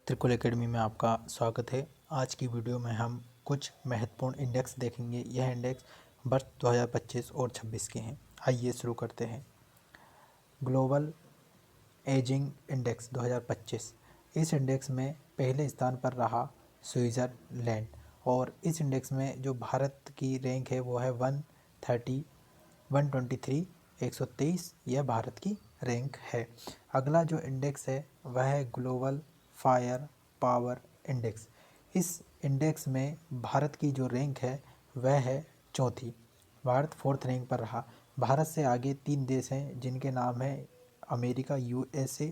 त्रिकुल academy में आपका स्वागत है। आज की वीडियो में हम कुछ महत्वपूर्ण इंडेक्स देखेंगे। यह इंडेक्स वर्ष 2025 और 26 के हैं। आइए शुरू करते हैं। Global ageing index 2025। इस इंडेक्स में पहले स्थान पर रहा स्विट्ज़रलैंड और इस इंडेक्स में जो भारत की रैंक है वो है 130 123 123। यह भारत की रैंक है। अगला जो इंडेक्स है वह है ग्लोबल फायर पावर इंडेक्स। इस इंडेक्स में भारत की जो रैंक है वह है चौथी। भारत फोर्थ रैंक पर रहा। भारत से आगे 3 देश हैं जिनके नाम है अमेरिका, यूएसए,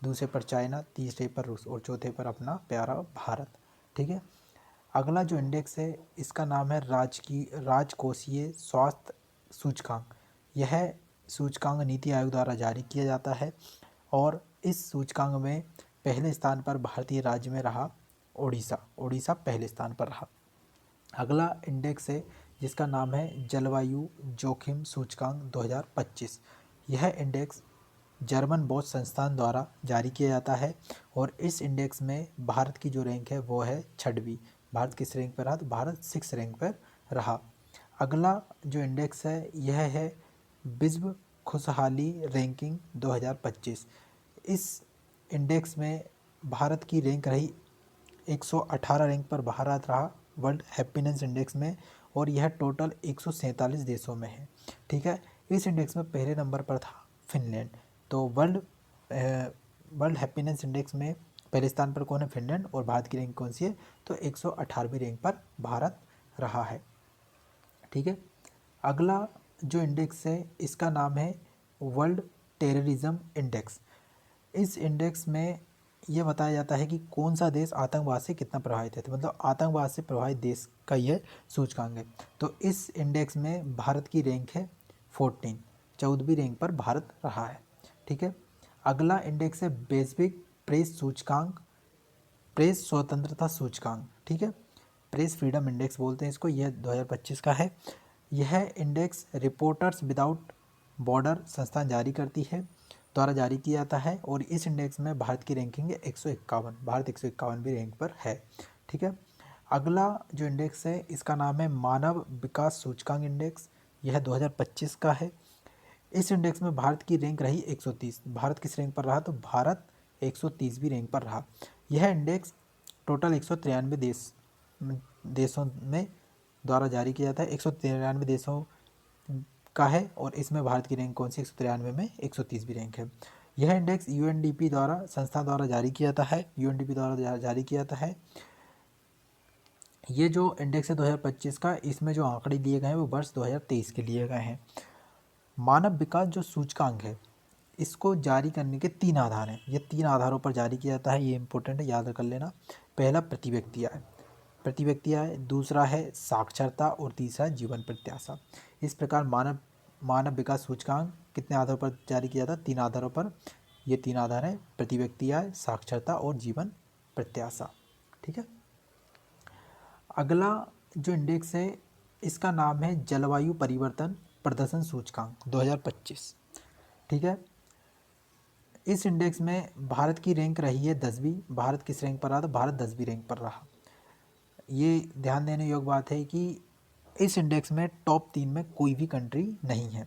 दूसरे पर चाइना, तीसरे पर रूस और चौथे पर अपना प्यारा भारत। ठीक है। अगला जो इंडेक्स है इसका नाम है राजकोषीय स्वास्थ्य सूचकांक। यह सूचकांक नीति आयोग द्वारा जारी किया जाता है और इस सूचकांक में पहले स्थान पर भारतीय राज्य में रहा उड़ीसा पहले स्थान पर रहा। अगला इंडेक्स है जिसका नाम है जलवायु जोखिम सूचकांक 2025। यह इंडेक्स जर्मन बॉश संस्थान द्वारा जारी किया जाता है और इस इंडेक्स में भारत की जो रैंक है वो है 6वीं। भारत किस रैंक पर रहा? तो भारत 6 रैंक पर रहा। अगला जो इंडेक्स है यह है विश्व खुशहाली रैंकिंग 2025। इस इंडेक्स में भारत की रैंक रही 118 रैंक पर भारत रहा वर्ल्ड हैप्पीनेस इंडेक्स में और यह टोटल 147 देशों में है। ठीक है। इस इंडेक्स में पहले नंबर पर था फिनलैंड। तो वर्ल्ड हैप्पीनेस इंडेक्स में पहले स्थान पर कौन है? फिनलैंड। और भारत की रैंक कौन सी है? तो 118वीं रैंक पर भारत रहा है। ठीक है। अगला जो इंडेक्स है इसका नाम है वर्ल्ड टेररिज्म इंडेक्स। इस इंडेक्स में यह बताया जाता है कि कौन सा देश आतंकवाद से कितना प्रभावित है। तो मतलब आतंकवाद से प्रभावित देश का यह सूचकांक है। तो इस इंडेक्स में भारत की रैंक है 14वीं रैंक पर भारत रहा है। ठीक है। अगला इंडेक्स है वैश्विक प्रेस सूचकांक, प्रेस स्वतंत्रता सूचकांक। ठीक है। प्रेस फ्रीडम इंडेक्स बोलते हैं इसको। यह 2025 का है। यह इंडेक्स रिपोर्टर्स विदाउट बॉर्डर संस्थान जारी करती है द्वारा जारी किया जाता है और इस इंडेक्स में भारत की रैंकिंग है 151। भारत 151वीं रैंक पर है। ठीक है। अगला जो इंडेक्स है इसका नाम है मानव विकास सूचकांक इंडेक्स। यह 2025 का है। इस इंडेक्स में भारत की रैंक रही 130। भारत किस रैंक पर रहा? तो भारत 130वीं रैंक पर रहा। यह इंडेक्स टोटल 193 देशों में द्वारा जारी किया जाता है। 193 देशों का है और इसमें भारत की रैंक कौन सी? 193 में 130वीं रैंक है। यह इंडेक्स यूएनडीपी द्वारा संस्था द्वारा जारी किया जाता है। यूएनडीपी द्वारा जारी किया जाता है। ये जो इंडेक्स है 2025 का, इसमें जो आंकड़े लिए गए हैं वो वर्ष 2023 के लिए गए हैं। मानव विकास जो सूचकांक है इसको जारी करने के 3 आधार हैं। ये 3 आधारों पर जारी किया जाता है। ये इंपॉर्टेंट है, याद कर लेना। पहला प्रति व्यक्ति आय, दूसरा है साक्षरता और तीसरा जीवन प्रत्याशा। इस प्रकार मानव विकास सूचकांक कितने आधारों पर जारी किया जाता है? 3 आधारों पर। ये 3 आधार हैं, प्रति व्यक्ति आय, साक्षरता और जीवन प्रत्याशा। ठीक है। अगला जो इंडेक्स है इसका नाम है जलवायु परिवर्तन प्रदर्शन सूचकांक 2025। ठीक है। इस इंडेक्स में भारत की रैंक रही है 10वीं। भारत किस रैंक पर रहा? तो भारत 10वीं रैंक पर रहा। ये ध्यान देने योग्य बात है कि इस इंडेक्स में टॉप 3 में कोई भी कंट्री नहीं है।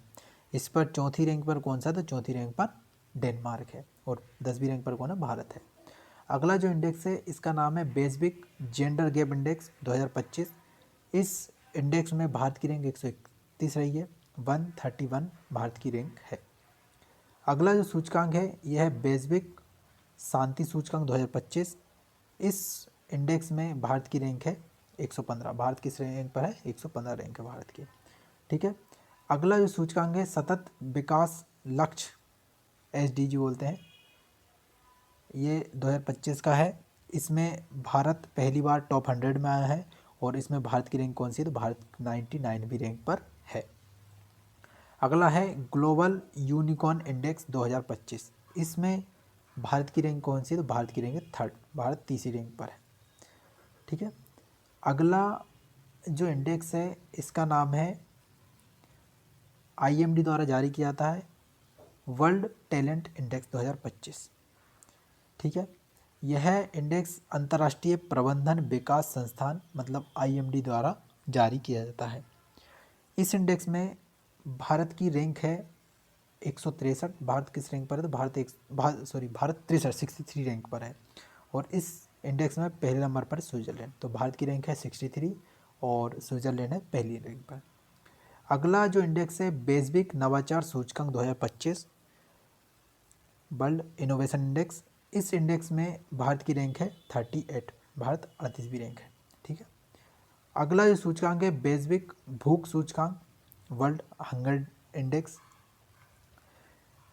इस पर चौथी रैंक पर कौन सा? तो चौथी रैंक पर डेनमार्क है और 10वीं रैंक पर कौन है? भारत है। अगला जो इंडेक्स है इसका नाम है वैश्विक जेंडर गैप इंडेक्स 2025। इस इंडेक्स में भारत की रैंक 131 रही है। 131 भारत की रैंक है। अगला जो सूचकांक है यह है वैश्विक शांति सूचकांक 2025। इस इंडेक्स में भारत की रैंक है 115। भारत किस रैंक पर है? 115 रैंक है भारत की। ठीक है। अगला जो सूचकांक है सतत विकास लक्ष्य SDG बोलते हैं, ये 2025 का है। इसमें भारत पहली बार टॉप 100 में आया है और इसमें भारत की रैंक कौन सी है? तो भारत 99वीं रैंक पर है। अगला है ग्लोबल यूनिकॉर्न इंडेक्स 2025। इसमें भारत की रैंक कौन सी है? तो भारत की रैंक है 3rd। भारत तीसरी रैंक पर है। ठीक है। अगला जो इंडेक्स है इसका नाम है IMD द्वारा जारी किया जाता है वर्ल्ड टैलेंट इंडेक्स 2025। ठीक है। यह इंडेक्स अंतर्राष्ट्रीय प्रबंधन विकास संस्थान मतलब IMD द्वारा जारी किया जाता है। इस इंडेक्स में भारत की रैंक है 163। भारत किस रैंक पर है तो भारत 63 रैंक पर है। और इस इंडेक्स में पहले नंबर पर स्विट्जरलैंड। तो भारत की रैंक है 63 और स्विट्जरलैंड है पहली रैंक पर। अगला जो इंडेक्स है वैश्विक नवाचार सूचकांक 2025 वर्ल्ड इनोवेशन इंडेक्स। इस इंडेक्स में भारत की रैंक है 38। भारत 38वीं रैंक है। ठीक है। अगला जो सूचकांक है वैश्विक भूख सूचकांक वर्ल्ड हंगर इंडेक्स।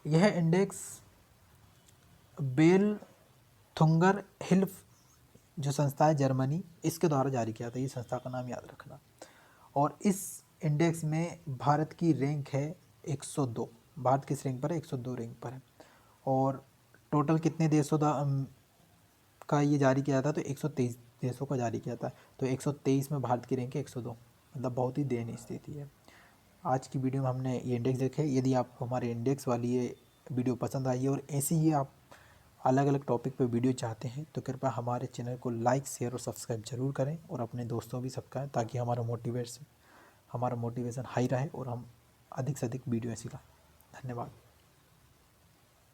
यह इंडेक्स बेल थुंगर हिल्फ जो संस्था है जर्मनी इसके द्वारा जारी किया था। ये संस्था का नाम याद रखना। और इस इंडेक्स में भारत की रैंक है 102। भारत किस रैंक पर है 102 रैंक पर है। और टोटल कितने देशों का ये जारी किया था तो 123 देशों का जारी किया था। तो 123 में भारत की रैंक है 102। मतलब बहुत ही दयनीय स्थिति है। आज की वीडियो में हमने ये इंडेक्स देखे। यदि आपको हमारे इंडेक्स वाली ये वीडियो पसंद आई है और ऐसी ही आप अलग अलग टॉपिक पे वीडियो चाहते हैं तो कृपया हमारे चैनल को लाइक शेयर और सब्सक्राइब जरूर करें और अपने दोस्तों भी सब्सक्राइब ताकि हमारा मोटिवेशन हाई रहे और हम अधिक से अधिक वीडियो ऐसी लाएं। धन्यवाद।